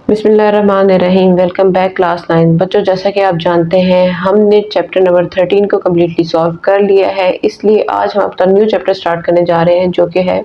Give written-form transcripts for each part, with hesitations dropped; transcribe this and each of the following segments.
बिस्मिल्लाहिर्रहमानिर्रहीम। Welcome back class 9। बच्चों, जैसा कि आप जानते हैं हमने चैप्टर नंबर 13 को कम्प्लीटली सॉल्व कर लिया है, इसलिए आज हम अपना न्यू चैप्टर स्टार्ट करने जा रहे हैं जो कि है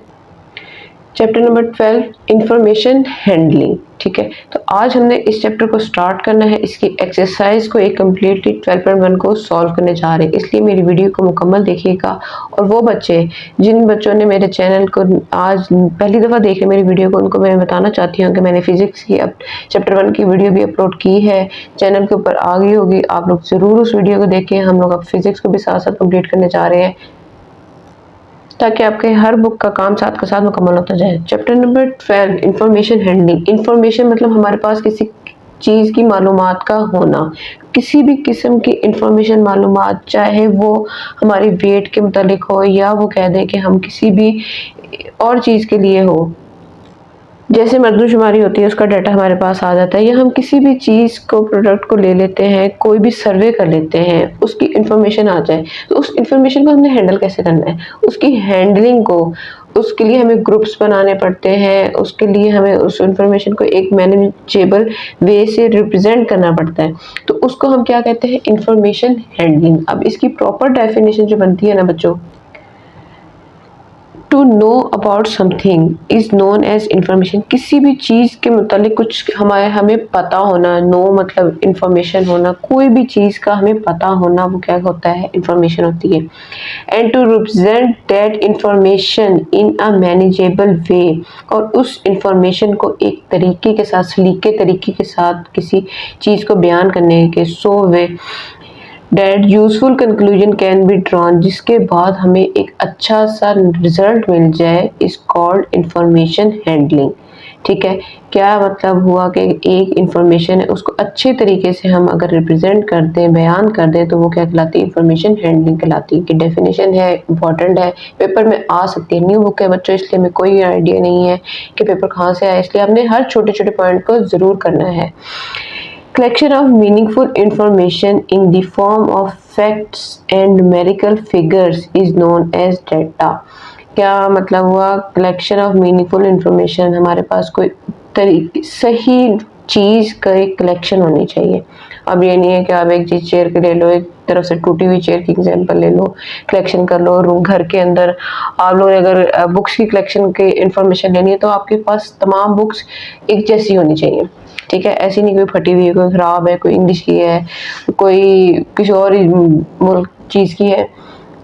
चैप्टर नंबर 12 इंफॉर्मेशन हैंडलिंग। ठीक है, तो आज हमने इस चैप्टर को स्टार्ट करना है। इसकी एक्सरसाइज को एक कम्प्लीटली 12.1 को सॉल्व करने जा रहे हैं, इसलिए मेरी वीडियो को मुकम्मल देखिएगा। और वो बच्चे जिन बच्चों ने मेरे चैनल को आज पहली दफ़ा देख रहे मेरी वीडियो को, उनको मैं बताना चाहती हूँ कि मैंने फिजिक्स की अब चैप्टर 1 की वीडियो भी अपलोड की है, चैनल के ऊपर आ गई होगी। आप लोग ज़रूर उस वीडियो को देखें। हम लोग अब फिजिक्स को भी साथ साथ कम्प्लीट करने जा रहे हैं ताकि आपके हर बुक का काम साथ के साथ मुकम्मल होता जाए। Chapter number 12 information handling. Information मतलब हमारे पास किसी चीज़ की मालूमात का होना, किसी भी किस्म की इंफॉर्मेशन मालूमात, चाहे वो हमारी वेट के मुतालिक हो या वो कह दें कि हम किसी भी और चीज़ के लिए हो, जैसे मरदमशुमारी होती है उसका डाटा हमारे पास आ जाता है, या हम किसी भी चीज़ को प्रोडक्ट को ले लेते हैं, कोई भी सर्वे कर लेते हैं, उसकी इंफॉर्मेशन आ जाए तो उस इंफॉर्मेशन को हमने हैंडल कैसे करना है, उसकी हैंडलिंग को, उसके लिए हमें ग्रुप्स बनाने पड़ते हैं, उसके लिए हमें उस इंफॉर्मेशन को एक मैनेजेबल वे से रिप्रेजेंट करना पड़ता है। तो उसको हम क्या कहते हैं, इंफॉर्मेशन हैंडलिंग। अब इसकी प्रॉपर डेफिनेशन जो बनती है ना बच्चों, to know about something is known as information. किसी भी चीज़ के मुतालिक कुछ हमें पता होना, नो मतलब इंफॉर्मेशन होना, कोई भी चीज़ का हमें पता होना, वो क्या होता है, इंफॉर्मेशन होती है। And to represent that information in a manageable way, और उस इंफॉर्मेशन को एक तरीके के साथ, सलीके तरीके के साथ किसी चीज़ को बयान करने के so way that useful conclusion can be drawn, जिसके बाद हमें एक अच्छा सा रिजल्ट मिल जाए, इज कॉल्ड इंफॉर्मेशन हैंडलिंग। ठीक है, क्या मतलब हुआ कि एक इंफॉर्मेशन है उसको अच्छे तरीके से हम अगर रिप्रेजेंट कर दें, बयान कर दें, तो वो क्या कहलाती है, इंफॉर्मेशन हैंडलिंग कहलाती है। कि डेफिनेशन है, इंपॉर्टेंट है, पेपर में आ सकती है, न्यू बुक है बच्चों, इसलिए हमें कोई आइडिया नहीं है कि पेपर कहाँ से आए, इसलिए हमने हर छोटे छोटे पॉइंट को ज़रूर करना है। Collection of meaningful information in the form of facts and numerical figures is known as data। क्या मतलब हुआ, कलेक्शन ऑफ मीनिंगफुल इंफॉर्मेशन, हमारे पास कोई सही चीज़ का एक कलेक्शन होनी चाहिए। अब ये नहीं है कि आप एक चीज़ चेयर के ले लो, एक तरफ से टूटी हुई चेयर की एग्जांपल ले लो, कलेक्शन कर लो। रूम घर के अंदर आप लोग अगर बुक्स की कलेक्शन की इंफॉर्मेशन लेनी है तो आपके पास तमाम बुक्स एक जैसी होनी चाहिए। ठीक है, ऐसी नहीं कोई फटी हुई है, कोई ख़राब है, कोई इंग्लिश की है, कोई किसी और मुल्क चीज़ की है,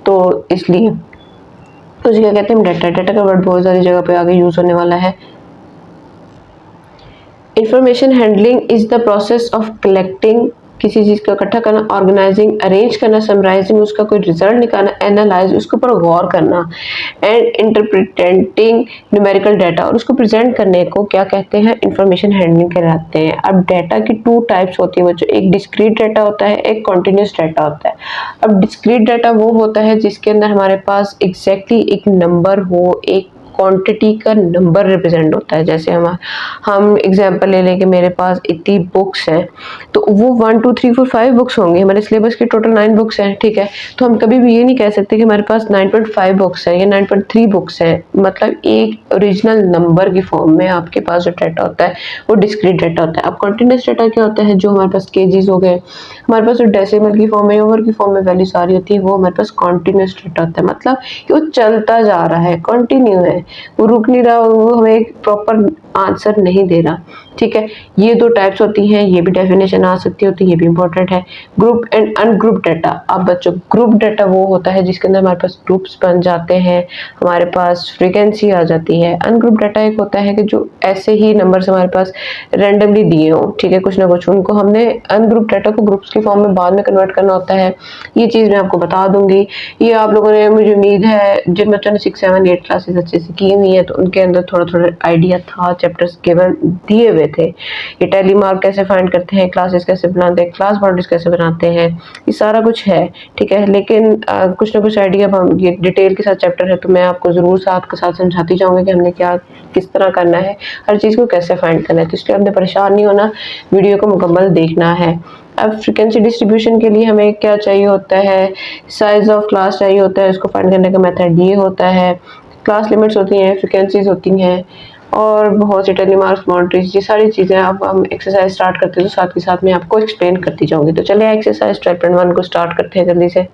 तो इसलिए तो क्या कहते हैं, डाटा। डाटा का वर्ड बहुत सारी जगह पे आगे यूज़ होने वाला है। Information handling is the process of collecting, किसी चीज़ को इकट्ठा करना, ऑर्गेनाइजिंग, अरेंज करना, समराइजिंग, उसका कोई रिजल्ट निकालना, एनालाइज, उसके ऊपर गौर करना, एंड इंटरप्रिटेटिंग न्यूमेरिकल डाटा, और उसको प्रेजेंट करने को क्या कहते हैं, इंफॉर्मेशन हैंडलिंग कहलाते हैं। अब डाटा की 2 टाइप्स होती है बच्चों, एक डिस्क्रीट डाटा होता है, एक कॉन्टिन्यूस डाटा होता है। अब डिस्क्रीट डाटा वो होता है जिसके अंदर हमारे पास एग्जैक्टली एक नंबर हो, एक क्वांटिटी का नंबर रिप्रेजेंट होता है। जैसे हम एग्जांपल ले लें कि मेरे पास इतनी बुक्स हैं, तो वो 1 2 3 4 5 बुक्स होंगी, हमारे सिलेबस के टोटल 9 बुक्स हैं। ठीक है, तो हम कभी भी ये नहीं कह सकते कि हमारे पास 9.5 बुक्स हैं या 9.3 बुक्स हैं। मतलब एक ओरिजिनल नंबर की फॉर्म में आपके पास जो डाटा होता है वो डिस्क्रीट डाटा होता है। अब कॉन्टिन्यूस डाटा क्या होता है, जो हमारे पास केजीज हो गए, हमारे पास जो डेसिमल की फॉर्म में, ओवर की फॉर्म में वैल्यू सारी होती है, वो हमारे पास कॉन्टिन्यूस डाटा होता है। मतलब कि वो चलता जा रहा है, कंटिन्यू है, वो रुक नहीं रहा, वो हमें एक प्रॉपर आंसर नहीं दे रहा। ठीक है, ये 2 टाइप्स होती हैं, ये भी डेफिनेशन आ सकती होती है, ये भी इंपॉर्टेंट है। Group and ungroup data. अब बच्चों, ग्रुप डाटा वो होता है जिसके अंदर हमारे पास ग्रुप्स बन जाते हैं, हमारे पास फ्रीक्वेंसी आ जाती है। अनग्रुप डाटा एक होता है कि जो ऐसे ही नंबर्स हमारे पास रैंडमली दिए हों, ठीक है, कुछ ना कुछ, उनको हमने अनग्रुप डाटा को ग्रुप्स की फॉर्म में बाद में कन्वर्ट करना होता है। ये चीज़ मैं आपको बता दूंगी। ये आप लोगों ने, मुझे उम्मीद है जिन बच्चों ने 6 7 8 क्लासेस अच्छे से की हुई है तो उनके अंदर थोड़ा थोड़ा आइडिया था, चैप्टर्स केवल दिए हुए थे। ये टैली मार्क कैसे फाइंड करते हैं, क्लासेस कैसे बनाते हैं, क्लास बाउंड्रीज कैसे बनाते हैं, ये सारा कुछ है। ठीक है, लेकिन कुछ ना कुछ आइडिया, हम ये डिटेल के साथ चैप्टर है तो मैं आपको ज़रूर साथ के साथ समझाती जाऊँगी कि हमने क्या किस तरह करना है, हर चीज़ को कैसे फाइंड करना है। तो इसलिए आपने परेशान नहीं होना, वीडियो को मुकम्मल देखना है। अब फ्रीक्वेंसी डिस्ट्रीब्यूशन के लिए हमें क्या चाहिए होता है, साइज ऑफ क्लास चाहिए होता है, उसको फाइंड करने का मेथड ये होता है। क्लास लिमिट्स होती हैं, फ्रीक्वेंसीज होती हैं, और बहुत सी टेली मार्क्स, बाउंड्रीज, ये सारी चीज़ें अब हम एक्सरसाइज स्टार्ट करते हैं तो साथ के साथ मैं आपको एक्सप्लेन करती जाऊंगी। तो चलिए एक्सरसाइज 12.1 को स्टार्ट करते हैं जल्दी से।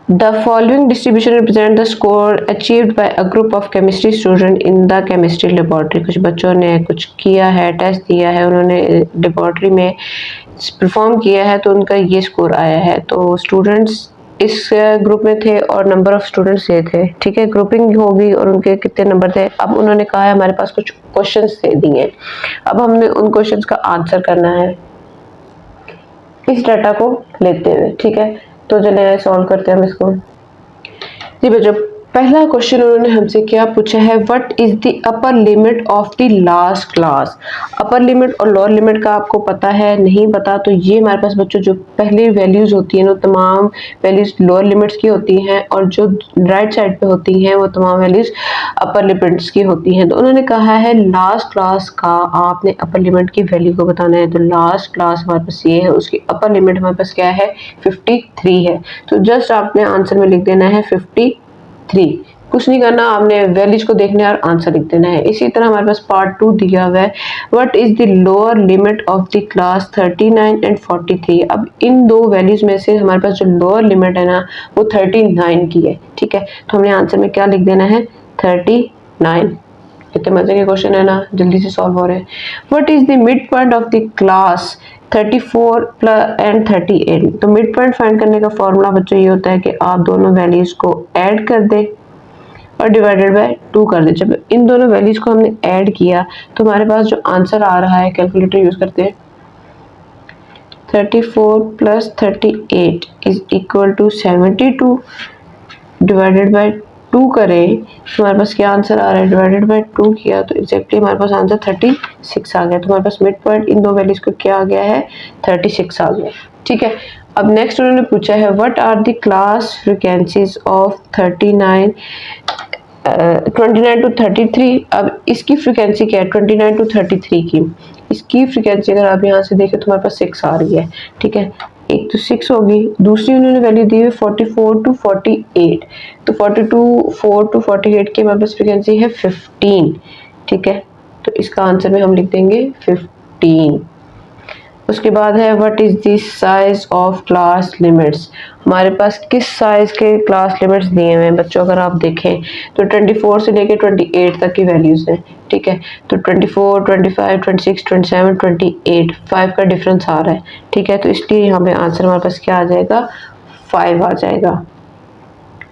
The following distribution represent the score achieved by a group of chemistry student in the chemistry laboratory। कुछ बच्चों ने कुछ किया है, टेस्ट दिया है, उन्होंने लेबोरेटरी में परफॉर्म किया है तो उनका ये स्कोर आया है। तो स्टूडेंट्स इस ग्रुप में थे और नंबर ऑफ स्टूडेंट्स ये थे, ठीक है। ग्रुपिंग होगी और उनके कितने नंबर थे। अब उन्होंने कहा है हमारे पास कुछ क्वेश्चंस दे दिए, अब हमने उन क्वेश्चंस का आंसर करना है इस डाटा को लेते हुए, ठीक है। तो चलिए सॉल्व करते हैं हम इसको। जी बच्चों, पहला क्वेश्चन उन्होंने हमसे क्या पूछा है, what is the upper limit of the last class. Upper limit और लोअर लिमिट का आपको पता है, नहीं पता तो ये हमारे पास बच्चों जो पहली वैल्यूज होती हैं वो तमाम वैल्यूज लोअर लिमिट्स की होती हैं और जो राइट साइड पे होती हैं वो तमाम वैल्यूज अपर लिमिट्स की होती हैं। तो उन्होंने कहा है लास्ट क्लास का आपने अपर लिमिट की वैल्यू को बताना है। तो लास्ट क्लास हमारे पास ये है, उसकी अपर लिमिट हमारे पास क्या है, 53 है। तो जस्ट आपने आंसर में लिख देना है 53, कुछ नहीं करना, आपने वैल्यूज को देखना है और आंसर लिख देना है। इसी तरह हमारे पास पार्ट 2 दिया हुआ है, what is the lower limit of the class 39 and 43। अब इन दो वैल्यूज में से हमारे पास जो लोअर लिमिट है ना वो 39 की है, ठीक है। तो हमने आंसर में क्या लिख देना है, 39। कितने मजे के क्वेश्चन है ना, जल्दी से सॉल्व हो रहे हैं। What is the mid point of the class 34 and 38। तो मिड पॉइंट फाइंड करने का फॉर्मूला बच्चों ये होता है कि आप दोनों वैल्यूज को ऐड कर दें और डिवाइडेड बाय 2 कर दें। जब इन दोनों वैल्यूज को हमने ऐड किया तो हमारे पास जो आंसर आ रहा है, कैलकुलेटर यूज करते हैं, 34 plus 38 is equal to 72 divided by 2 करें तो हमारे पास क्या आंसर आ रहा है, डिवाइडेड बाय 2 किया तो एग्जैक्टली हमारे पास आंसर 36 आ गया। तो हमारे पास मिड पॉइंट इन दो वैल्यूज को क्या आ गया है, 36 आ गया, ठीक है। अब नेक्स्ट उन्होंने पूछा है what are the class frequencies of 29 to 33। अब इसकी फ्रीक्वेंसी क्या है, 29 टू 33 की इसकी फ्रीक्वेंसी अगर आप यहाँ से देखें तो हमारे पास 6 आ रही है, ठीक है। एक तो 6 होगी, दूसरी उन्होंने वैल्यू दी है 44 टू 48। तो 4 टू 48 की हमारे पास फ्रीक्वेंसी है 15, ठीक है। तो इसका आंसर में हम लिख देंगे 15। उसके बाद है what is the size of class limits. हमारे पास किस साइज के क्लास लिमिट्स दिए हुए हैं बच्चों, अगर आप देखें तो 24 से लेके 28 तक की वैल्यूज हैं, ठीक है। तो 24, 25, 26, 27, 28, 5 का डिफरेंस आ रहा है, ठीक है। तो इसलिए यहाँ पे आंसर हमारे पास क्या आ जाएगा, 5 आ जाएगा।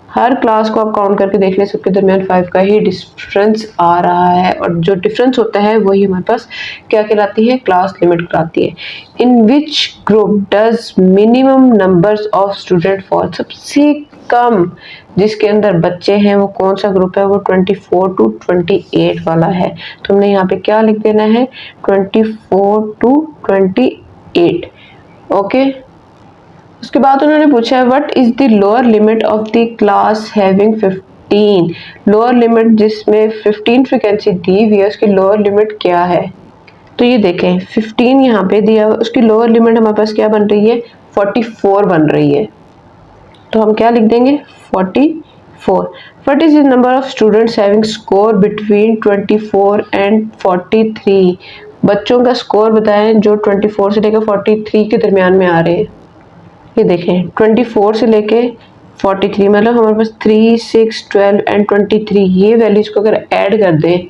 हर क्लास को आप काउंट करके देख लें, सबके दरमियान 5 का ही डिफरेंस आ रहा है और जो डिफरेंस होता है वही हमारे पास क्या कहलाती है, क्लास लिमिट कहलाती है। In which group does minimum numbers of student fall. सबसे कम जिसके अंदर बच्चे हैं वो कौन सा ग्रुप है, वो 24 टू 28 वाला है। तो हमने यहाँ पे क्या लिख देना है, 24 टू 28, ओके। उसके बाद उन्होंने पूछा है what is the lower limit of the class having 15। Lower limit जिसमें 15 फ्रीक्वेंसी दी हुई है उसकी लोअर लिमिट क्या है। तो ये देखें 15 यहाँ पे दिया, उसकी लोअर लिमिट हमारे पास क्या बन रही है, 44 बन रही है। तो हम क्या लिख देंगे, 44। What is the number of students having score between 24 and 43। बच्चों का स्कोर बताएं जो 24 से लेकर 43 के दरमियान में आ रहे हैं। ये देखें 24 से लेके 43 मतलब हमारे पास 3, 6, 12 एंड 23 ये वैल्यूज को अगर ऐड कर दें,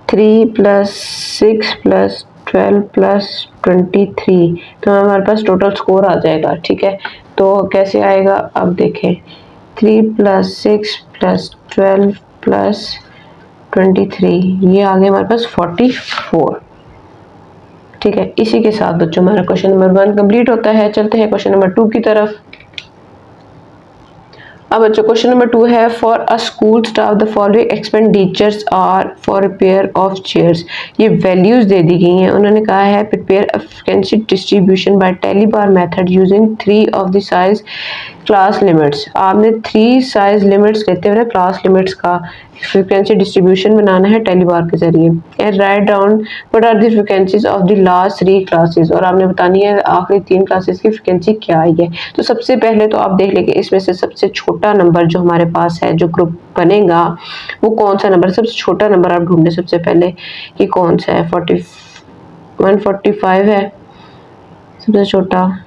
3 प्लस 6 प्लस 12 प्लस 23 तो हमारे पास टोटल स्कोर आ जाएगा, ठीक है। तो कैसे आएगा, अब देखें 3 प्लस 6 प्लस 12 प्लस 23 ये आ गया हमारे पास 44, ठीक है। इसी के साथ बच्चों हमारा क्वेश्चन नंबर 1 कंप्लीट होता है। चलते हैं क्वेश्चन नंबर 2 की तरफ। अब बच्चों क्वेश्चन नंबर 2 है, for a school staff the following expenditures are for repair of chairs. ये वैल्यूज दे दी गई हैं। उन्होंने कहा है prepare a frequency distribution by tally bar method using 3 of the size class limits. आपने 3 साइज लिमिट्स लेते हुए क्लास लिमिट्स का फ्रीक्वेंसी डिस्ट्रीब्यूशन बनाना है टेली बार के जरिए। And write down what are the frequencies of the last 3 classes. और आपने बतानी है आखिरी 3 क्लासेस की फ्रीक्वेंसी क्या आई है। तो सबसे पहले तो आप देख लेंगे इसमें से सबसे छोटा छोटा नंबर जो हमारे पास है, जो ग्रुप बनेगा वो कौन सा नंबर, सबसे छोटा नंबर आप ढूंढे सबसे पहले कि कौन सा है। 145 है सबसे छोटा,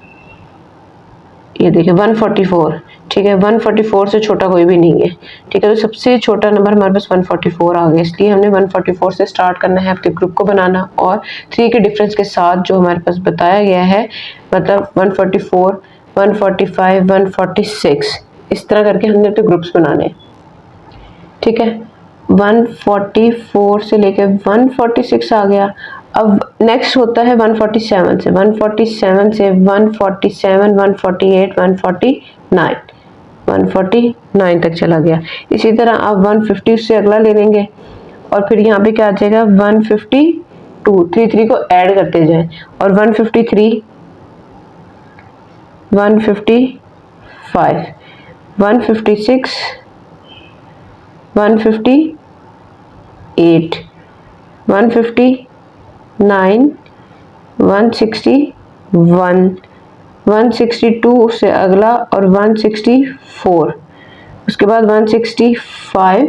ये देखिए 144, ठीक है 144 से छोटा कोई भी नहीं है, ठीक है। तो सबसे छोटा नंबर हमारे पास 144 आ गया, इसलिए हमने 144 से स्टार्ट करना है अपने ग्रुप को बनाना, और 3 के डिफरेंस के साथ जो हमारे पास बताया गया है, मतलब 144, 145, 146, इस तरह करके हमने अपने ग्रुप्स बनाने, ठीक है। 144 से लेकर 146 आ गया। अब नेक्स्ट होता है 147 से, 147 से 147, 148, 149, 149 तक चला गया। इसी तरह आप 150 से अगला ले लेंगे, और फिर यहाँ पे क्या आ जाएगा 152, 3 को ऐड करते जाएं, और 153, 155, 156, 158, 159, 161, 162 से अगला, और 164, उसके बाद 165,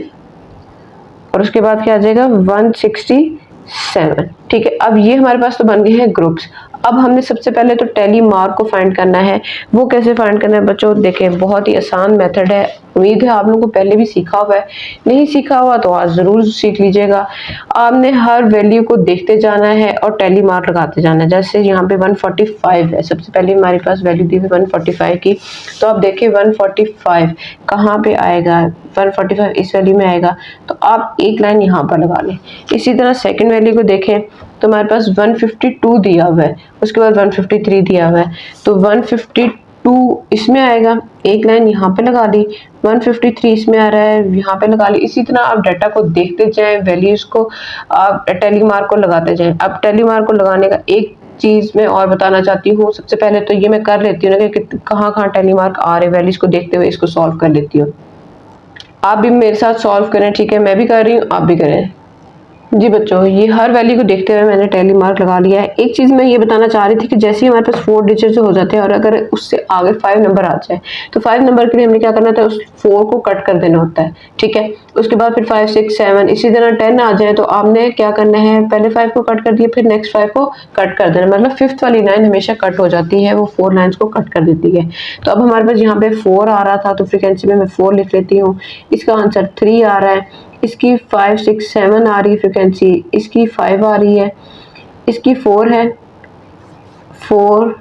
और उसके बाद क्या आ जाएगा 167, ठीक है। अब ये हमारे पास तो बन गए हैं ग्रुप्स। अब हमने सबसे पहले तो टैली मार्क को फाइंड करना है। वो कैसे फाइंड करना है बच्चों, देखें बहुत ही आसान मेथड है, उम्मीद है आप लोगों को पहले भी सीखा हुआ है, नहीं सीखा हुआ तो आज जरूर सीख लीजिएगा। आपने हर वैल्यू को देखते जाना है और टैली मार्क लगाते जाना है। जैसे यहाँ पे 145 है, सबसे पहले हमारे पास वैल्यू दी हुई 145 की, तो आप देखिए 145 कहाँ पे आएगा, 145 इस वैल्यू में आएगा, तो आप एक लाइन यहाँ पर लगा लें। इसी तरह सेकंड वैल्यू को देखें तो हमारे पास 152 दिया हुआ है, उसके बाद 153 दिया हुआ है, तो 152 इसमें आएगा, एक लाइन यहाँ पे लगा दी, 153 इसमें आ रहा है, यहाँ पे लगा ली। इसी तरह आप डाटा को देखते जाएं, वैल्यूज को आप टैली मार्क को लगाते जाएं। अब टैली मार्क को लगाने का एक चीज मैं और बताना चाहती हूँ, सबसे पहले तो ये मैं कर लेती हूँ ना कि कहाँ कहाँ टैली मार्क आ रहे, वैल्यूज को देखते हुए इसको सॉल्व कर लेती हूँ। आप भी मेरे साथ सॉल्व करें, ठीक है, मैं भी कर रही हूँ, आप भी करें। जी बच्चों, ये हर वैल्यू को देखते हुए मैंने टैली मार्क लगा लिया है। एक चीज़ मैं ये बताना चाह रही थी कि जैसे ही हमारे पास 4 डिजिट हो जाते हैं और अगर उससे आगे 5 नंबर आ जाए, तो 5 नंबर के लिए हमने क्या करना था, उस 4 को कट कर देना होता है, ठीक है। उसके बाद फिर 5, 6, 7, इसी तरह 10 आ जाए तो आपने क्या करना है, पहले 5 को कट कर दिया, फिर नेक्स्ट 5 को कट कर देना, मतलब 5th वाली लाइन हमेशा कट हो जाती है, वो 4 लाइन्स को कट कर देती है। तो अब हमारे पास यहाँ पे 4 आ रहा था, तो फ्रिक्वेंसी में मैं 4 लिख लेती हूँ। इसका आंसर 3 आ रहा है, इसकी 5, 6, 7 आ रही है फ्रिक्वेंसी, इसकी 5 आ रही है, इसकी 4 है, 4,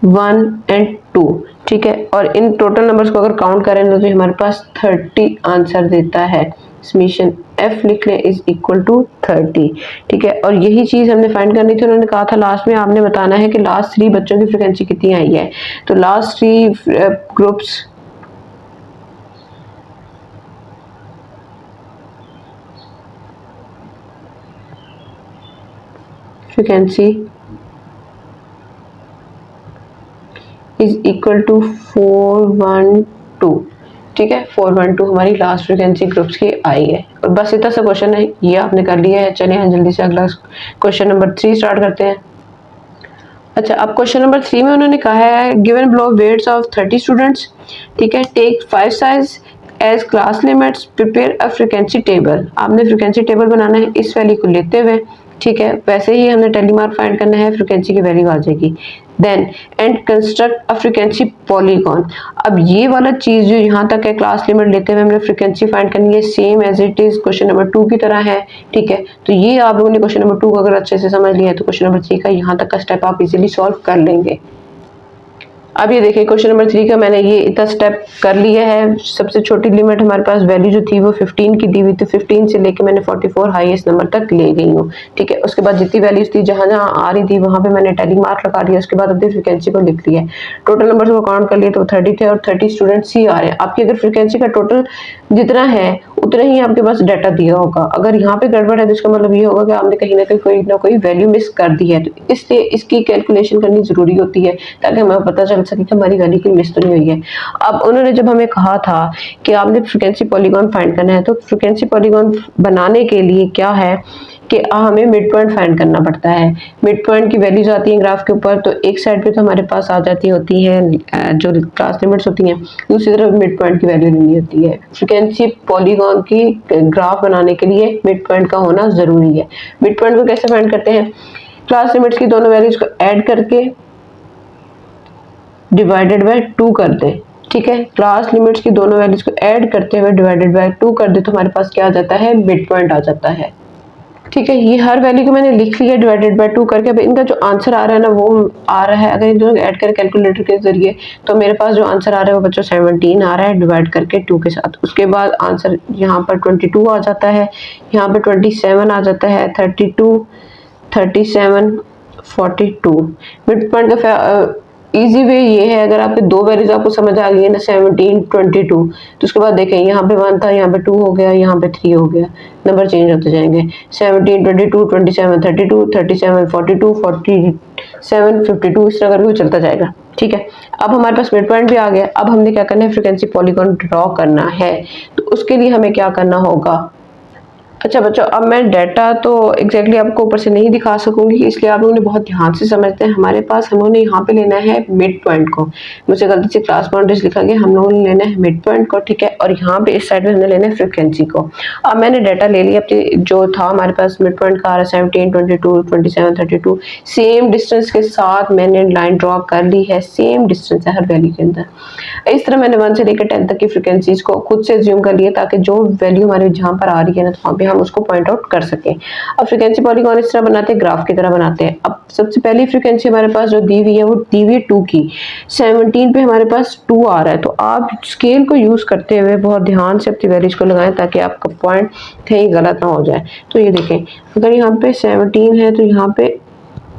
1 एंड 2, ठीक है। और इन टोटल नंबर्स को अगर काउंट करें तो हमारे पास 30 आंसर देता है। समीशन F लिख लें इज इक्वल टू 30, ठीक है। और यही चीज़ हमने फाइंड करनी थी। उन्होंने कहा था लास्ट में आपने बताना है कि लास्ट 3 बच्चों की फ्रिक्वेंसी कितनी आई है। तो last 3 groups frequency is equal to 412, ठीक है। 412 हमारी लास्ट फ्रिक्वेंसी ग्रुप्स की आई है। और बस इतना सा क्वेश्चन है, ये आपने कर लिया है। चलिए हम जल्दी से अगला क्वेश्चन नंबर 3 स्टार्ट करते हैं। अच्छा, अब क्वेश्चन नंबर 3 में उन्होंने कहा है given below weights of 30 students, ठीक है, take 5 size as class limits, prepare a frequency table. आपने फ्रिक्वेंसी टेबल बनाना है इस वैल्यू को लेते हुए, ठीक है। वैसे ही हमने टैली मार्क फाइंड करना है, फ्रिक्वेंसी की वैल्यू आ जाएगी। Then and construct a frequency polygon. अब ये वाला चीज जो यहाँ तक है, क्लास लिमिट लेते हुए हमने फ्रिक्वेंसी फाइंड करनी है, same as it is question number 2 की तरह है, ठीक है। तो ये आप लोगों ने क्वेश्चन नंबर 2 को अगर अच्छे से समझ लिया है तो क्वेश्चन नंबर 3 का यहाँ तक का स्टेप आप इजीली सॉल्व कर लेंगे। अब ये देखिए क्वेश्चन नंबर 3 का मैंने ये इतना स्टेप कर लिया है। सबसे छोटी लिमिट हमारे पास वैल्यू जो थी वो 15 की दी हुई, तो 15 से लेके मैंने 44 हाईएस्ट नंबर तक ले गई हूँ, ठीक है। उसके बाद जितनी वैल्यूज थी जहाँ जहाँ आ रही थी वहाँ पे मैंने टैली मार्क लगा दिया। उसके बाद अपनी फ्रिक्वेंसी को लिख लिया, टोटल नंबर को काउंट कर लिया तो 30 थे और 30 स्टूडेंट्स ही आ रहे हैं। आपकी अगर फ्रिक्वेंसी का टोटल जितना है उतना ही आपके पास डाटा दिया होगा। अगर यहाँ पे गड़बड़ है तो इसका मतलब ये होगा कि आपने कहीं ना कोई वैल्यू मिस कर दी है, तो इसलिए इसकी कैलकुलेशन करनी जरूरी होती है ताकि हमें पता चल सके कि हमारी वैल्यू कोई मिस तो नहीं हुई है। अब उन्होंने जब हमें कहा था कि आपने फ्रिक्वेंसी पॉलीगॉन फाइंड करना है, तो फ्रिक्वेंसी पॉलीगॉन बनाने के लिए क्या है कि हमें मिड पॉइंट फाइंड करना पड़ता है। मिड पॉइंट की वैल्यूज आती हैं ग्राफ के ऊपर, तो एक साइड पे तो हमारे पास आ जाती होती है जो क्लास लिमिट्स होती हैं, दूसरी तरफ मिड पॉइंट की वैल्यू लेनी होती है। फ्रीक्वेंसी पॉलीगॉन की ग्राफ बनाने के लिए मिड पॉइंट का होना जरूरी है। मिड पॉइंट को कैसे फाइंड करते हैं? क्लास लिमिट्स की दोनों वैल्यूज को ऐड करके डिवाइडेड बाय 2 कर दें। ठीक है, क्लास लिमिट्स की दोनों वैल्यूज को ऐड करते हुए डिवाइडेड बाय 2 कर दे तो हमारे पास क्या आ जाता है? मिड पॉइंट आ जाता है। ठीक है, ये हर वैल्यू को मैंने लिख लिया डिवाइडेड बाय 2 करके। अब इनका जो आंसर आ रहा है ना वो आ रहा है, अगर इन दोनों को ऐड करें कैलकुलेटर के जरिए तो मेरे पास जो आंसर आ रहा है वो बच्चों 17 आ रहा है डिवाइड करके 2 के साथ। उसके बाद आंसर यहाँ पर 22 आ जाता है, यहाँ पे 27 आ जाता है, 32, 37, 42। मिड पॉइंट का इजी वे ये है, अगर आपके दो वैल्यूज आपको समझ आ गई है ना 17, 22, तो उसके बाद देखें यहाँ पे 1 था, यहाँ पे 2 हो गया, यहाँ पे 3 हो गया, नंबर चेंज होते जाएंगे। 17, 22, 27, 32, 37, 42, 47, 52, इस तरह करके वो चलता जाएगा। ठीक है, अब हमारे पास मिड पॉइंट भी आ गया। अब हमने क्या करना है? फ्रीक्वेंसी पॉलीगॉन ड्रॉ करना है। तो उसके लिए हमें क्या करना होगा? अच्छा बच्चों, अब मैं डाटा तो एग्जैक्टली आपको ऊपर से नहीं दिखा सकूंगी, इसलिए आप लोगों ने बहुत ध्यान से समझते हैं। हमारे पास हम लोगों ने यहाँ पे लेना है मिड पॉइंट को, मुझे गलती से क्लास बाउंड्रीज लिखा गया, हम लोगों ने लेना है मिड पॉइंट को। ठीक है, और यहाँ पे इस साइड में हमने लेना है फ्रिक्वेंसी को। अब मैंने डाटा ले लिया अपने, जो था हमारे पास मिड पॉइंट का आ रहा है 17, 22, 27, 32, सेम डिस्टेंस के साथ मैंने लाइन ड्रॉ कर ली है, सेम डिस्टेंस है हर वैल्यू के अंदर। इस तरह मैंने 1 से लेकर 10 तक की फ्रिक्वेंसीज को खुद से ज्यूम कर लिया, ताकि जो वैल्यू हमारे जहाँ पर आ रही है ना, तो वहाँ पे हम उसको पॉइंट आउट कर सकें। अब फ्रीक्वेंसी पॉलीगॉन इस तरह बनाते हैं, ग्राफ की तरह बनाते हैं। अब सबसे पहली फ्रीक्वेंसी हमारे पास जो दी हुई है वो दी हुई है 2 की। 17 पे हमारे पास 2 आ रहा है, तो आप स्केल को यूज करते हुए बहुत ध्यान से अपनी वैल्यूज को लगाएं ताकि आपका पॉइंट कहीं गलत ना हो जाए। तो ये देखें, अगर यहाँ पे 17 है तो यहाँ पे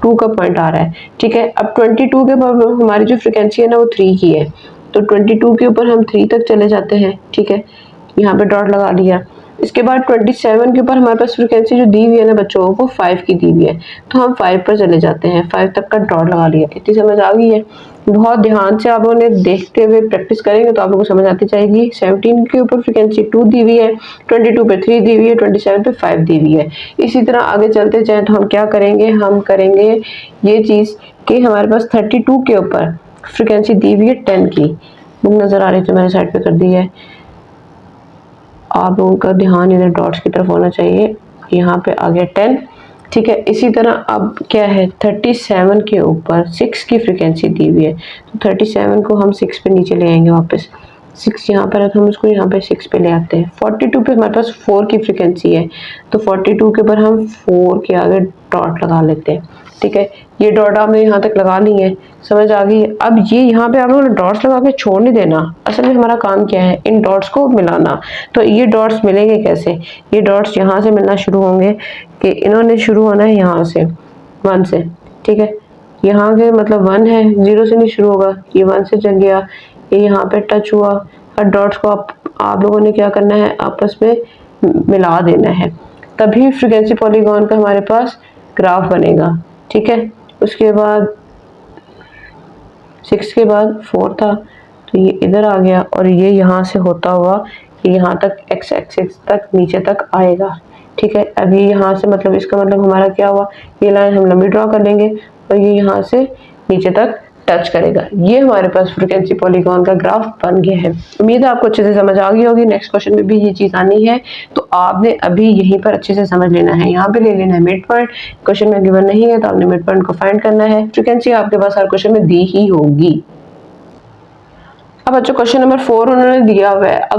2 का पॉइंट आ रहा है। ठीक है, अब 22 के बाद हमारी जो फ्रीक्वेंसी है ना वो 3 की है, तो 22 के ऊपर हम 3 तक चले जाते हैं। ठीक है, यहाँ पे डॉट लगा लिया। इसके बाद 27 के ऊपर हमारे पास फ्रीक्वेंसी जो दी हुई है ना बच्चों, वो 5 की दी हुई है, तो हम 5 पर चले जाते हैं, 5 तक का डॉट लगा लिया। इतनी समझ आ गई है? बहुत ध्यान से आप लोगों ने देखते हुए प्रैक्टिस करेंगे तो आप लोगों को समझ आती जाएगी। 17 के ऊपर फ्रीक्वेंसी 2 दी हुई है, 22 पे 3 दी हुई है, 27 पे 5 दी हुई है। इसी तरह आगे चलते जाए तो हम क्या करेंगे? हम करेंगे ये चीज़ कि हमारे पास 32 के ऊपर फ्रीक्वेंसी दी हुई है 10 की। बुक नज़र आ रही तो मैंने साइड पे कर दी है, आप लोगों का ध्यान इधर डॉट्स की तरफ होना चाहिए। यहाँ पे आ गया 10। ठीक है, इसी तरह अब क्या है? 37 के ऊपर 6 की फ्रीक्वेंसी दी हुई है, तो 37 को हम 6 पे नीचे ले आएंगे वापस। 6 यहाँ पर है तो हम उसको यहाँ पे 6 पे ले आते हैं। 42 पे हमारे पास 4 की फ्रीक्वेंसी है, तो 42 के ऊपर हम 4 के आगे डॉट लगा लेते हैं। ठीक है, ये डॉट आपने यहाँ तक लगा ली है, समझ आ गई। अब ये यहाँ पे आप लोगों ने डॉट्स लगा के छोड़ नहीं देना, असल में हमारा काम क्या है? इन डॉट्स को मिलाना। तो ये डॉट्स मिलेंगे कैसे? ये डॉट्स यहाँ से मिलना शुरू होंगे कि इन्होंने शुरू होना है यहाँ से 1 से। ठीक है, यहाँ के मतलब 1 है, 0 से नहीं शुरू होगा, ये 1 से चल गया, ये यहाँ पे टच हुआ। हर डॉट्स को आप लोगों ने क्या करना है? आपस में मिला देना है, तभी फ्रीक्वेंसी पॉलीगॉन का हमारे पास ग्राफ बनेगा। ठीक है, उसके बाद 6 के बाद 4 था, तो ये इधर आ गया और ये यहाँ से होता हुआ ये यहाँ तक एक्स एक्सिस तक नीचे तक आएगा। ठीक है, अब ये यहाँ से मतलब इसका मतलब हमारा क्या हुआ? ये लाइन हम लंबी ड्रॉ कर देंगे और ये यहाँ से नीचे तक टच करेगा। ये हमारे पास फ्रीक्वेंसी पॉलीगॉन का ग्राफ बन गया है। उम्मीद है आपको अच्छे से समझ आ गई होगी। नेक्स्ट क्वेश्चन में भी ये चीज़ आनी है, तो आपने अभी यहीं पर अच्छे से समझ लेना है। यहाँ पे ले लेना है मिड पॉइंट, क्वेश्चन में गिवन नहीं है तो आपने मिड पॉइंट को फाइंड करना है। फ्रीक्वेंसी आपके पास हर क्वेश्चन में दी ही होगी। अब बच्चों क्वेश्चन नंबर 4 उन्होंने दिया हुआ है, a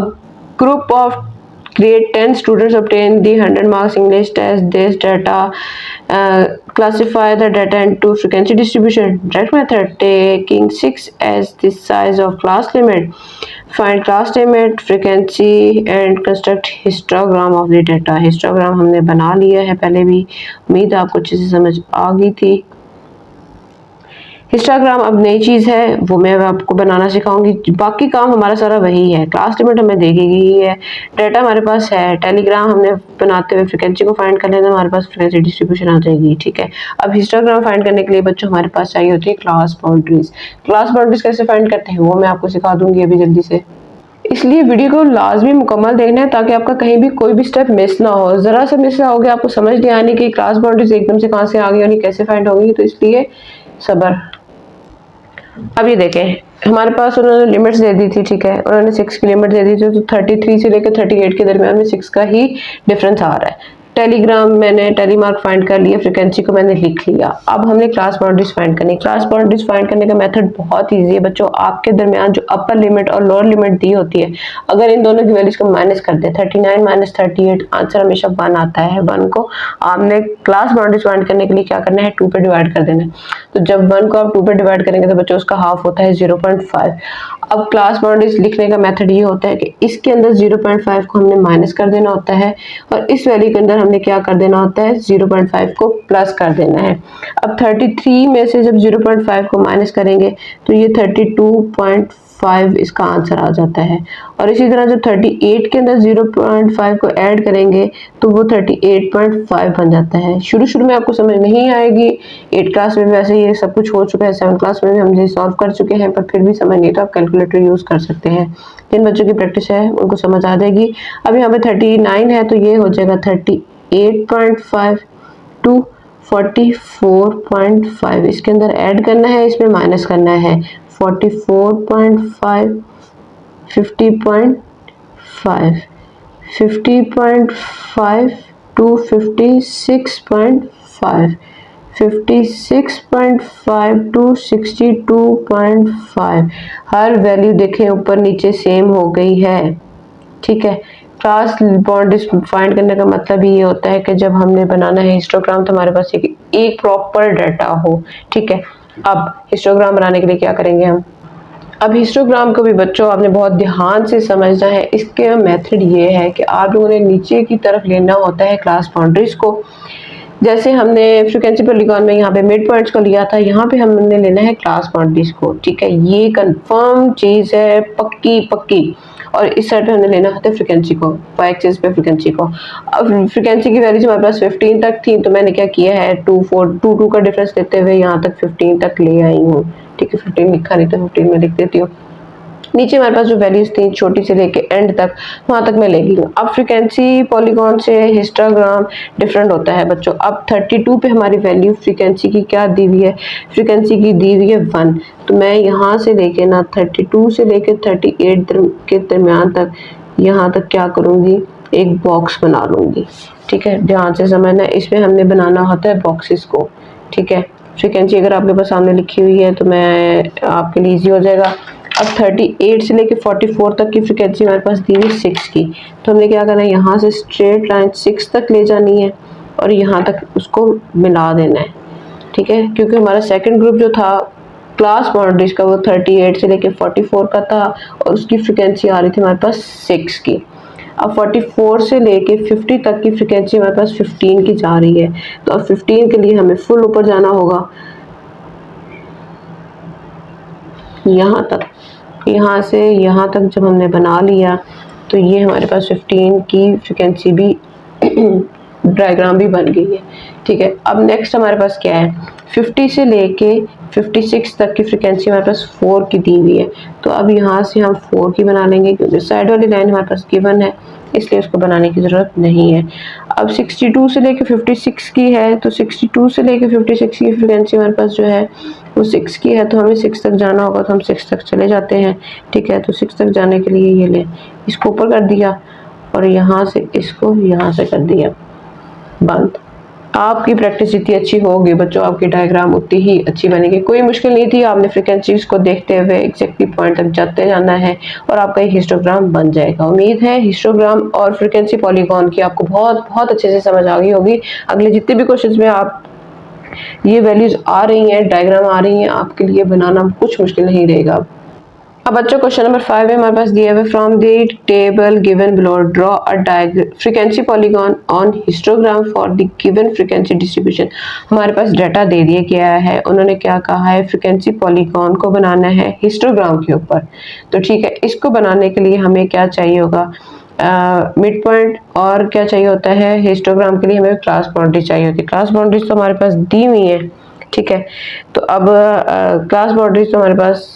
group of grade 10 students obtain the 100 marks English test. This data classify the data into frequency distribution. Direct method, taking 6 as the size of class limit. Find class limit, frequency and construct histogram of the data. Histogram हमने बना लिया है पहले भी, उम्मीद है आपको अच्छे से समझ आ गई थी। हिस्टोग्राम अब नई चीज़ है, वो मैं आपको बनाना सिखाऊंगी। बाकी काम हमारा सारा वही है। क्लास लिमिट हमें देखी गई है, डाटा हमारे पास है, टेलीग्राम हमने बनाते हुए फ्रीक्वेंसी को फाइंड कर लेना, हमारे पास फ्रीक्वेंसी डिस्ट्रीब्यूशन आ जाएगी। ठीक है, अब हिस्टोग्राम फाइंड करने के लिए बच्चों हमारे पास चाहिए होती है क्लास बाउंड्रीज। क्लास बाउंड्रीज कैसे फाइंड करते हैं वो मैं आपको सिखा दूंगी अभी जल्दी से। इसलिए वीडियो को लाजमी मुकम्मल देखना है ताकि आपका कहीं भी कोई भी स्टेप मिस ना हो। ज़रा सा मिस हो गया, आपको समझ नहीं आने की क्लास बाउंड्रीज एकदम से कहाँ से आ गई और कैसे फाइंड होगी, तो इसलिए सब्र। अब ये देखें, हमारे पास उन्होंने लिमिट्स दे दी थी, ठीक है, उन्होंने 6 की लिमिट दे दी थी, तो 33 से लेकर 38 के दरमियान में 6 का ही डिफरेंस आ रहा है। टेलीग्राम मैंने टेलीमार्क फाइंड कर लिया, फ्रीक्वेंसी को मैंने लिख लिया। अब हमने क्लास बाउंड्रीज फाइंड करनी। क्लास बाउंड्रीज फाइंड करने का मेथड बहुत इजी है बच्चों। आपके दरमियान जो अपर लिमिट और लोअर लिमिट दी होती है, अगर इन दोनों की वैल्यूज को माइनस कर दे, 39 माइनस 38, आंसर हमेशा 1 आता है। 1 को आपने क्लास बाउंड्रीज फाइंड करने के लिए क्या करना है, 2 पे डिवाइड कर देना है। तो जब 1 को आप 2 पे डिवाइड करेंगे तो बच्चों उसका हाफ होता है 0.5। अब क्लास बाउंड्रीज लिखने का मेथड ये होता है कि इसके अंदर 0.5 को हमने माइनस कर देना होता है और इस वैल्यू के अंदर हमने क्या कर देना होता है, 0.5 को प्लस कर देना है। अब 33 में से जब 0.5 को माइनस करेंगे तो ये 32.5 इसका आंसर आ जाता है। और इसी तरह जब 38 के अंदर 0.5 को ऐड करेंगे तो वो 38.5 बन जाता है। शुरू में आपको समझ नहीं आएगी, 8 क्लास में वैसे ये सब कुछ हो चुका है, 7 क्लास में भी हम ये सॉल्व कर चुके हैं, पर फिर भी समझ नहीं तो आप कैलकुलेटर यूज कर सकते हैं। जिन बच्चों की प्रैक्टिस है उनको समझ आ जाएगी। अब यहाँ पे 39 है तो ये हो जाएगा 38.5 टू 44.5, इसके अंदर ऐड करना है, इसमें माइनस करना है। 44.5, 50.5, 50.5 टू 56.5, 56.5 टू 62.5। हर वैल्यू देखें ऊपर नीचे सेम हो गई है, ठीक है। क्लास बाउंड्रीज फाइंड करने का मतलब ये होता है कि जब हमने बनाना है हिस्टोग्राम तो हमारे पास एक प्रॉपर डाटा हो, ठीक है। अब हिस्टोग्राम बनाने के लिए क्या करेंगे हम, अब हिस्टोग्राम को भी बच्चों आपने बहुत ध्यान से समझना है। इसके मेथड ये है कि आप लोगों ने नीचे की तरफ लेना होता है क्लास बाउंड्रीज को। जैसे हमने फ्रीक्वेंसी पॉलीगॉन में यहाँ पे मिड पॉइंट्स को लिया था, यहाँ पे हमने लेना है क्लास बाउंड्रीज को, ठीक है। ये कंफर्म चीज है, पक्की। और इस साइड पे हमने लेना होता है फ्रीक्वेंसी को, वाई एक्सिस पे फ्रीक्वेंसी को। अब फ्रीक्वेंसी की वैल्यूज हमारे पास 15 तक थी, तो मैंने क्या किया है, 2 का डिफरेंस लेते हुए यहाँ तक 15 तक ले आई हूँ, ठीक है। 15 लिखा नहीं तो 15 में लिख देती हूँ। नीचे हमारे पास जो वैल्यूज थी छोटी से लेके एंड तक, वहां तक मैं ले गई हूँ। अब फ्रीक्वेंसी पॉलीगॉन से हिस्टोग्राम डिफरेंट होता है बच्चों। अब 32 पे हमारी वैल्यू फ्रीक्वेंसी की क्या दी हुई है, फ्रीक्वेंसी की दी हुई है 1। तो मैं यहाँ से लेके ना 32 से लेके 38 के दरमियान तक, यहाँ तक क्या करूँगी, एक बॉक्स बना लूँगी, ठीक है। ध्यान से समझना, इसमें हमने बनाना होता है बॉक्सेस को, ठीक है। फ्रीक्वेंसी अगर आपके पास सामने लिखी हुई है तो मैं आपके लिए ईजी हो जाएगा। अब 38 से लेके 44 तक की फ्रीक्वेंसी हमारे पास दी हुई 6 की, तो हमने क्या करना है, यहाँ से स्ट्रेट लाइन 6 तक ले जानी है और यहाँ तक उसको मिला देना है, ठीक है। क्योंकि हमारा सेकंड ग्रुप जो था क्लास बाउंड्रीज का वो 38 से लेके 44 का था और उसकी फ्रीक्वेंसी आ रही थी हमारे पास 6 की। अब 44 से लेके 50 तक की फ्रीक्वेंसी हमारे पास 15 की जा रही है, तो अब 15 के लिए हमें फुल ऊपर जाना होगा, यहाँ तक। यहाँ से यहाँ तक जब हमने बना लिया तो ये हमारे पास 15 की फ्रीक्वेंसी भी डायग्राम भी बन गई है, ठीक है। अब नेक्स्ट हमारे पास क्या है, 50 से लेके 56 तक की फ्रीक्वेंसी हमारे पास 4 की दी हुई है, तो अब यहाँ से हम 4 की बना लेंगे क्योंकि साइड वाली लाइन हमारे पास गिवन है, इसलिए उसको बनाने की ज़रूरत नहीं है। अब 62 से लेके 56 की है, तो 62 से लेके 56 की फ्रीक्वेंसी हमारे पास जो है वो 6 की है, तो हमें 6 तक जाना होगा, तो हम 6 तक चले जाते हैं, ठीक है। तो 6 तक जाने के लिए ये ले, इसको ऊपर कर दिया और यहाँ से इसको यहाँ से कर दिया बंद। आपकी प्रैक्टिस जितनी अच्छी होगी बच्चों, आपकी डायग्राम उतनी ही अच्छी बनेगी। कोई मुश्किल नहीं थी, आपने फ्रीक्वेंसीज को देखते हुए एग्जैक्टली पॉइंट तक जाते जाना है और आपका एक हिस्टोग्राम बन जाएगा। उम्मीद है हिस्टोग्राम और फ्रीक्वेंसी पॉलीगॉन की आपको बहुत अच्छे से समझ आ गई होगी। अगले जितने भी क्वेश्चंस में आप ये वैल्यूज आ रही हैं, डायग्राम आ रही हैं, आपके लिए बनाना कुछ मुश्किल नहीं रहेगा। अब बच्चों क्वेश्चन नंबर 5 है हमारे पास दिया हुआ, from the table given below draw a frequency polygon on histogram for the given frequency distribution. हमारे पास डाटा दे दिया गया है, उन्होंने क्या कहा है, फ्रीक्वेंसी पॉलीगॉन को बनाना है हिस्टोग्राम के ऊपर। तो ठीक है, इसको बनाने के लिए हमें क्या चाहिए होगा, मिड पॉइंट, और क्या चाहिए होता है हिस्टोग्राम के लिए, हमें क्लास बाउंड्री चाहिए होती है। क्लास बाउंड्रीज तो हमारे पास दी हुई है, ठीक है। तो अब क्लास बाउंड्रीज तो हमारे पास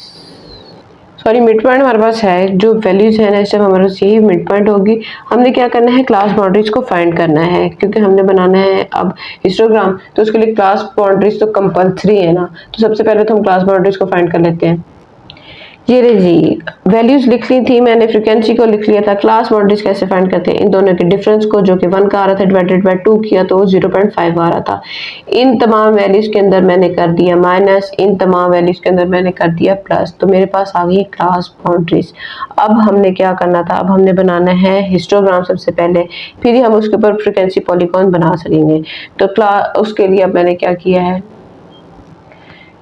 सॉरी मिड पॉइंट हमारे पास है, जो वैल्यूज है ना इस टाइम हमारे पास यही मिड पॉइंट होगी। हमने क्या करना है, क्लास बाउंड्रीज को फाइंड करना है, क्योंकि हमने बनाना है अब हिस्टोग्राम, तो उसके लिए क्लास बाउंड्रीज तो कंपल्सरी है ना। तो सबसे पहले तो हम क्लास बाउंड्रीज को फाइंड कर लेते हैं। ये रे जी, वैल्यूज लिख ली थी मैंने, फ्रीक्वेंसी को लिख लिया था। क्लास बाउंड्रीज कैसे फाइंड करते हैं, इन दोनों के डिफरेंस को, जो कि 1 का आ रहा था डिवाइडेड बाय 2 किया तो 0.5 आ रहा था। इन तमाम वैल्यूज के अंदर मैंने कर दिया माइनस, इन तमाम वैल्यूज के अंदर मैंने कर दिया प्लस, तो मेरे पास आ गई क्लास बाउंड्रीज। अब हमने क्या करना था, अब हमने बनाना है हिस्टोग्राम सबसे पहले, फिर ही हम उसके ऊपर फ्रीक्वेंसी पॉलीगॉन बना सकेंगे। तो उसके लिए अब मैंने क्या किया है,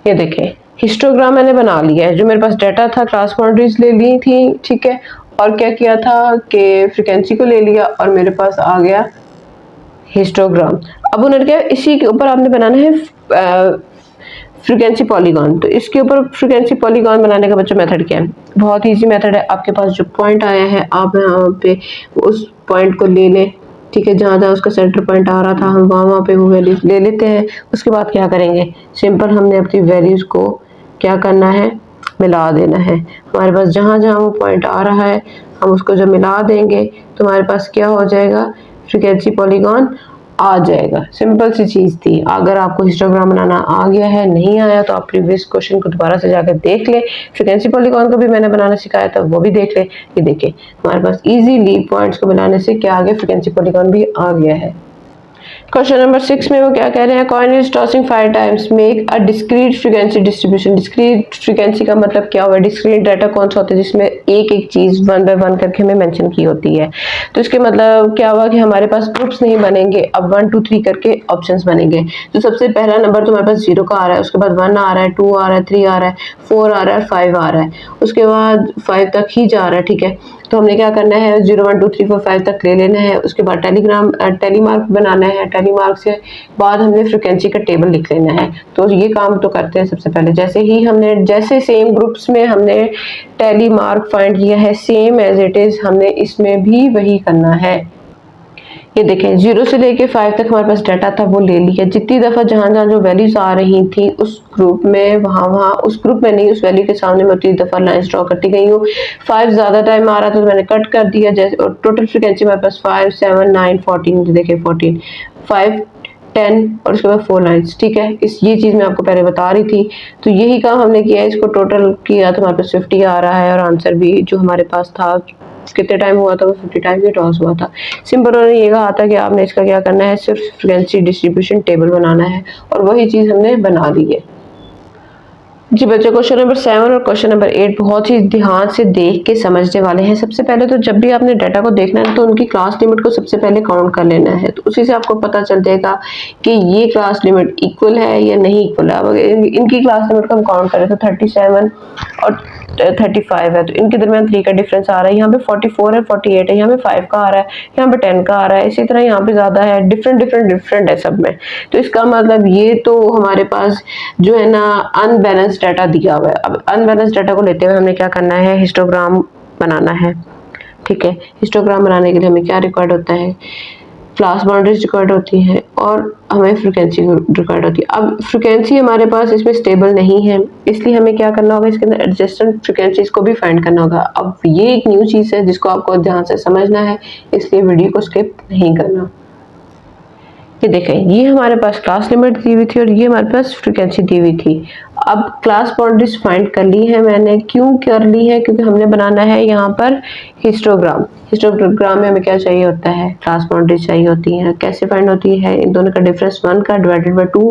ये देखें हिस्टोग्राम मैंने बना लिया है। जो मेरे पास डाटा था, क्लास बाउंड्रीज ले ली थी, ठीक है, और क्या किया था कि फ्रीक्वेंसी को ले लिया और मेरे पास आ गया हिस्टोग्राम। अब उन्होंने क्या, इसी के ऊपर आपने बनाना है फ्रीक्वेंसी पॉलीगॉन। तो इसके ऊपर फ्रीक्वेंसी पॉलीगॉन बनाने का बच्चों मेथड क्या है, बहुत ईजी मेथड है। आपके पास जो पॉइंट आया है, आप यहाँ पे उस पॉइंट को ले लें, ठीक है, जहाँ जहाँ उसका सेंटर पॉइंट आ रहा था हम वहाँ पे वो वैल्यूज ले लेते हैं। उसके बाद क्या करेंगे, सिंपल हमने अपनी वैल्यूज को क्या करना है, मिला देना है। हमारे पास जहाँ जहाँ वो पॉइंट आ रहा है हम उसको जब मिला देंगे तो हमारे पास क्या हो जाएगा, फ्रीक्वेंसी पॉलीगॉन आ जाएगा। सिंपल सी चीज थी। अगर आपको हिस्टोग्राम बनाना आ गया है, नहीं आया तो आप प्रीवियस क्वेश्चन को दोबारा से जाकर देख ले। फ्रीक्वेंसी पॉलीगॉन को भी मैंने बनाना सिखाया था, वो भी देख ले। ये देखिए हमारे पास इजीली पॉइंट्स को मिलाने से क्या आ गया, फ्रीक्वेंसी पॉलीगॉन भी आ गया है। क्वेश्चन नंबर 6 में वो क्या कह रहे हैं, coin is tossing 5 times, make a discrete frequency distribution. Discrete frequency का मतलब क्या हुआ, डिस्क्रीट डाटा कौन सा होता है जिसमें एक एक चीज 1 बाय 1 करके हमें मेंशन की होती है। तो इसके मतलब क्या हुआ कि हमारे पास ग्रुप्स नहीं बनेंगे, अब 1 2 3 करके ऑप्शंस बनेंगे। तो सबसे पहला नंबर तो हमारे पास 0 का आ रहा है, उसके बाद 1 आ रहा है, 2 आ रहा है, 3 आ रहा है, 4 आ रहा है, 5 आ रहा है, उसके बाद 5 तक ही जा रहा है, ठीक है। तो हमने क्या करना है, 0 1 2 3 4 5 तक ले लेना है। उसके बाद टेलीमार्क बनाना है, टेलीमार्क से बाद हमने फ्रीक्वेंसी का टेबल लिख लेना है। तो ये काम तो करते हैं सबसे पहले, जैसे सेम ग्रुप्स में हमने टेलीमार्क फाइंड किया है, सेम एज इट इज हमने इसमें भी वही करना है। ये देखें 0 से लेके 5 तक हमारे पास डाटा था, वो ले लिया। जितनी दफा जहां जहां जो वैल्यूज आ रही थी उस ग्रुप में, वहां उस ग्रुप में नहीं, उस वैल्यू के सामने मैं उतनी दफा लाइंस ड्रॉ करती गई हूँ। 5 ज्यादा टाइम आ रहा था तो मैंने कट कर दिया, जैसे, और टोटल फ्रीक्वेंसी हमारे पास 5 7 9 14, देखिए 14 5 10 और उसके बाद 4 लाइन्स, ठीक है। ये चीज मैं आपको पहले बता रही थी। तो यही काम हमने किया है, इसको टोटल किया तो हमारे पास 50 आ रहा है, और आंसर भी जो हमारे पास था कितने टाइम हुआ था, वो 50 टाइम ही टॉस हुआ था। सिंपल उन्होंने ये कहा था कि आपने इसका क्या करना है, सिर्फ फ्रीक्वेंसी डिस्ट्रीब्यूशन टेबल बनाना है, और वही चीज हमने बना दी है। जी बच्चों, क्वेश्चन नंबर 7 और क्वेश्चन नंबर 8 बहुत ही ध्यान से देख के समझने वाले हैं। सबसे पहले तो जब भी आपने डाटा को देखना है तो उनकी क्लास लिमिट को सबसे पहले काउंट कर लेना है, तो उसी से आपको पता चल जाएगा कि ये क्लास लिमिट इक्वल है या नहीं इक्वल है। अब इनकी क्लास लिमिट को हम काउंट करें तो 37 और 35 है, तो इनके दरमियान 3 का डिफरेंस आ रहा है। यहाँ पे 44 है, 48 है, यहाँ पे 5 का आ रहा है, यहाँ पे 10 का आ रहा है, इसी तरह यहाँ पे ज्यादा है, डिफरेंट है सब में। तो इसका मतलब ये तो हमारे पास जो है ना अनबैलेंस डाटा दिया हुआ है। अब अनबैलेंस डाटा को लेते हुए हमने क्या करना है, हिस्टोग्राम बनाना है, ठीक है। हिस्टोग्राम बनाने के लिए हमें क्या रिक्वायर्ड होता है, क्लास बाउंड्रीज रिक्वायर्ड होती है और हमें फ्रीक्वेंसी रिक्वायर्ड होती है। अब फ्रीक्वेंसी हमारे पास इसमें स्टेबल नहीं है, इसलिए हमें क्या करना होगा, इसके अंदर एडजस्टेंट फ्रीक्वेंसीज को भी फाइंड करना होगा। अब ये एक न्यू चीज है जिसको आपको ध्यान से समझना है, इसलिए वीडियो को स्किप नहीं करना। ये देखें, ये हमारे पास क्लास लिमिट दी हुई थी और ये हमारे पास फ्रीक्वेंसी दी हुई थी। अब क्लास बाउंड्रीज फाइंड कर ली है मैंने, क्यों कर ली है, क्योंकि हमने बनाना है यहाँ पर हिस्टोग्राम। हिस्टोग्राम में हमें क्या चाहिए होता है, क्लास बाउंड्रीज चाहिए होती हैं। कैसे फाइंड होती है, इन दोनों का डिफरेंस 1 का डिवाइडेड बाय 2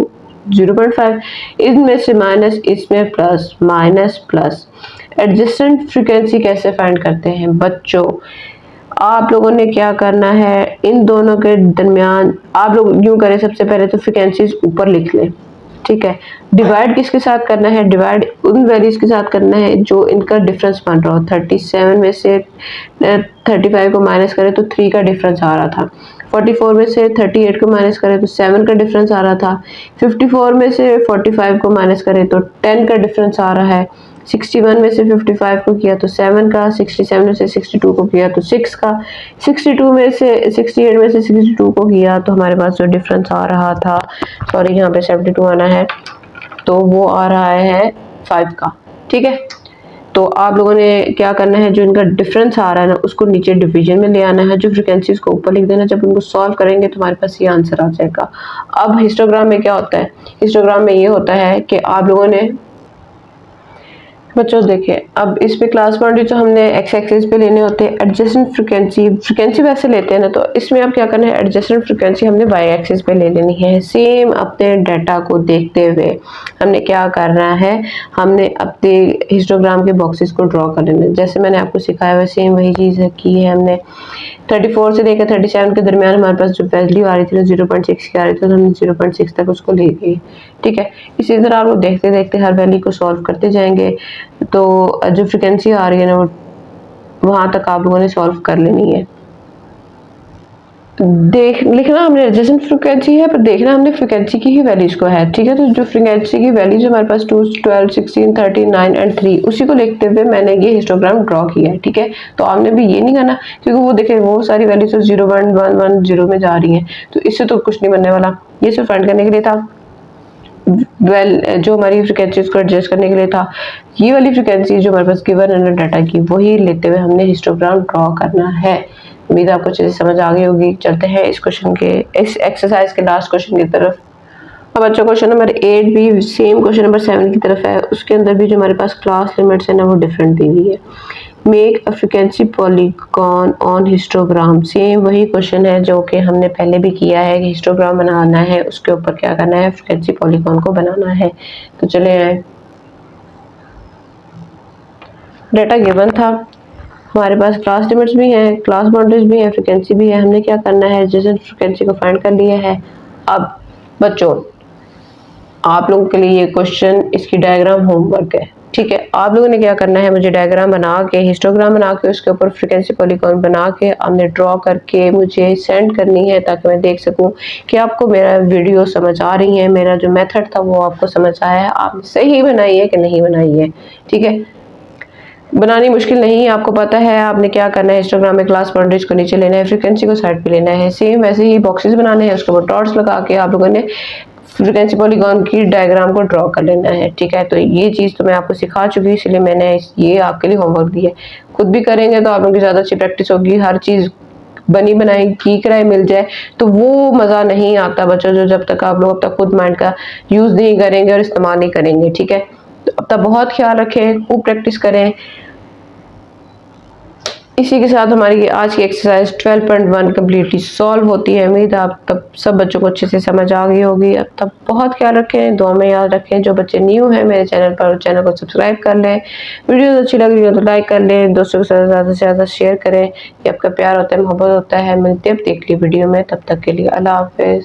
0.5, इसमें से माइनस, इसमें plus, minus plus. Adjacent frequency कैसे फाइंड करते हैं बच्चों, आप लोगों ने क्या करना है, इन दोनों के दरमियान आप लोग यूं करें, सबसे पहले तो फ्रीक्वेंसीज ऊपर लिख लें, ठीक है। डिवाइड किसके साथ करना है, डिवाइड उन वैल्यूज के साथ करना है जो इनका डिफरेंस बन रहा हो। 37 में से 35 को माइनस करें तो 3 का डिफरेंस आ रहा था। 44 में से 38 को माइनस करें तो 7 का डिफरेंस आ रहा था। 54 में से 45 को माइनस करें तो 10 का डिफरेंस आ रहा है। 61 में से 55 को किया तो 7 का, 67 में से 62 को किया तो 6 का, 62 में से 68 में से 62 को किया तो हमारे पास जो डिफरेंस आ रहा था, सॉरी यहाँ पे 72 आना है, तो वो आ रहा है 5 का, ठीक है। तो आप लोगों ने क्या करना है, जो इनका डिफरेंस आ रहा है ना उसको नीचे डिवीजन में ले आना है, जो फ्रिक्वेंसीज को ऊपर लिख देना। जब उनको सॉल्व करेंगे तो हमारे पास ये आंसर आ जाएगा। अब हिस्टोग्राम में क्या होता है, हिस्टोग्राम में ये होता है कि आप लोगों ने बच्चों देखिए, अब इस पे क्लास बाउंड्री तो हमने एक्स एक्सिस पे लेने होते हैं, एडजेसेंट फ्रिक्वेंसी वैसे लेते हैं ना, तो इसमें अब क्या करना है, एडजेसेंट फ्रिक्वेंसी हमने वाई एक्सिस पे ले लेनी है। सेम अपने डाटा को देखते हुए हमने क्या करना है, हमने अपने हिस्टोग्राम के बॉक्सेस को ड्रॉ कर लेना है। जैसे मैंने आपको सिखाया हुआ सेम वही चीज़ की है हमने। 34 से लेकर 37 के दरमियान हमारे पास जो वैल्यू आ रही थी ना 0.6 की आ रही थी, तो हमने 0.6 तक उसको ले गए। ठीक है, इसी तरह आप लोग देखते देखते हर वैल्यू को सॉल्व करते जाएंगे, तो जो फ्रिक्वेंसी आ रही है ना वो वहां तक आप लोगों ने सॉल्व कर लेनी है। देख लिखना हमने एडजेसेंट फ्रिक्वेंसी है, पर देखना हमने फ्रिक्वेंसी की ही वैल्यूज को है। ठीक है, तो जो फ्रिक्वेंसी की वैल्यूज हमारे पास 2, 12, 16, 39 एंड 3, उसी को लिखते हुए मैंने ये हिस्टोग्राम ड्रॉ किया है। ठीक है, तो आपने भी ये नहीं करना, क्योंकि वो देखे वो सारी वैल्यूज तो 0, 1, 1, 1, 0 में जा रही हैं, तो इससे तो कुछ नहीं बनने वाला। ये सिर्फ फाइंड करने के लिए था, जो हमारी फ्रिक्वेंसी उसको एडजस्ट करने के लिए था। ये वाली फ्रिक्वेंसी जो हमारे पास गिवन है ना डाटा की, वही लेते हुए हमने हिस्टोग्राम ड्रॉ करना है। उम्मीद आपको चीज़ें समझ आ गई होगी। चलते हैं इस क्वेश्चन के, इस एक्सरसाइज के लास्ट क्वेश्चन की तरफ। अब बच्चों क्वेश्चन नंबर 8 भी सेम क्वेश्चन नंबर 7 की तरफ है। उसके अंदर भी जो हमारे पास क्लास लिमिट्स है ना वो डिफरेंट दी हुई है। Make a frequency polygon on histogram, same वही क्वेश्चन है जो कि हमने पहले भी किया है कि हिस्टोग्राम बनाना है, उसके ऊपर क्या करना है, फ्रिक्वेंसी पॉलीगॉन को बनाना है। तो चले आए, डाटा गिवन था, हमारे पास क्लास लिमिट्स भी हैं, क्लास बाउंड्रीज भी हैं, फ्रिक्वेंसी भी है। हमने क्या करना है, जैसे फ्रिक्वेंसी को फाइंड कर लिया है। अब बच्चों आप लोगों के लिए ये क्वेश्चन, इसकी डायग्राम होमवर्क है। ठीक है, आप लोगों ने क्या करना है, मुझे डायग्राम बना के, हिस्टोग्राम बना के, उसके ऊपर फ्रिक्वेंसी पॉलीगॉन बना के आपने ड्रॉ करके मुझे सेंड करनी है, ताकि मैं देख सकूं कि आपको मेरा वीडियो समझ आ रही है, मेरा जो मेथड था वो आपको समझ आया है, आपने सही बनाई है कि नहीं बनाई है। ठीक है, बनानी मुश्किल नहीं, आपको पता है आपने क्या करना है। हिस्टोग्राम में क्लास बाउंड्रीज को नीचे लेना है, फ्रिक्वेंसी को साइड पे लेना है, सेम वैसे ही बॉक्सेस बनाने हैं, उसके ऊपर डॉट्स लगा के आप लोगों ने फ्रिक्वेंसी पॉलीगॉन की डायग्राम को ड्रॉ कर लेना है। ठीक है, तो ये चीज़ तो मैं आपको सिखा चुकी हूँ, इसलिए मैंने ये आपके लिए होमवर्क दिया है। खुद भी करेंगे तो आप लोगों की ज़्यादा अच्छी प्रैक्टिस होगी। हर चीज़ बनी बनाई की कराए मिल जाए तो वो मज़ा नहीं आता बच्चों, जो जब तक आप लोग अब तक खुद माइंड का यूज़ नहीं करेंगे और इस्तेमाल नहीं करेंगे। ठीक है, तो अब तक बहुत ख्याल रखें, खूब प्रैक्टिस करें। इसी के साथ हमारी आज की एक्सरसाइज 12.1 कम्प्लीटली सॉल्व होती है। उम्मीद है आप तब सब बच्चों को अच्छे से समझ आ गई होगी। अब तब बहुत ख्याल रखें, दुआ में याद रखें। जो बच्चे न्यू हैं मेरे चैनल पर, चैनल को सब्सक्राइब कर लें, वीडियो अच्छी लग रही हो तो लाइक कर लें, दोस्तों के साथ ज़्यादा से ज़्यादा शेयर करें। ये आपका प्यार होता है, मोहब्बत होता है। मिलते हैं अब अगली वीडियो में, तब तक के लिए अल्लाह हाफिज़।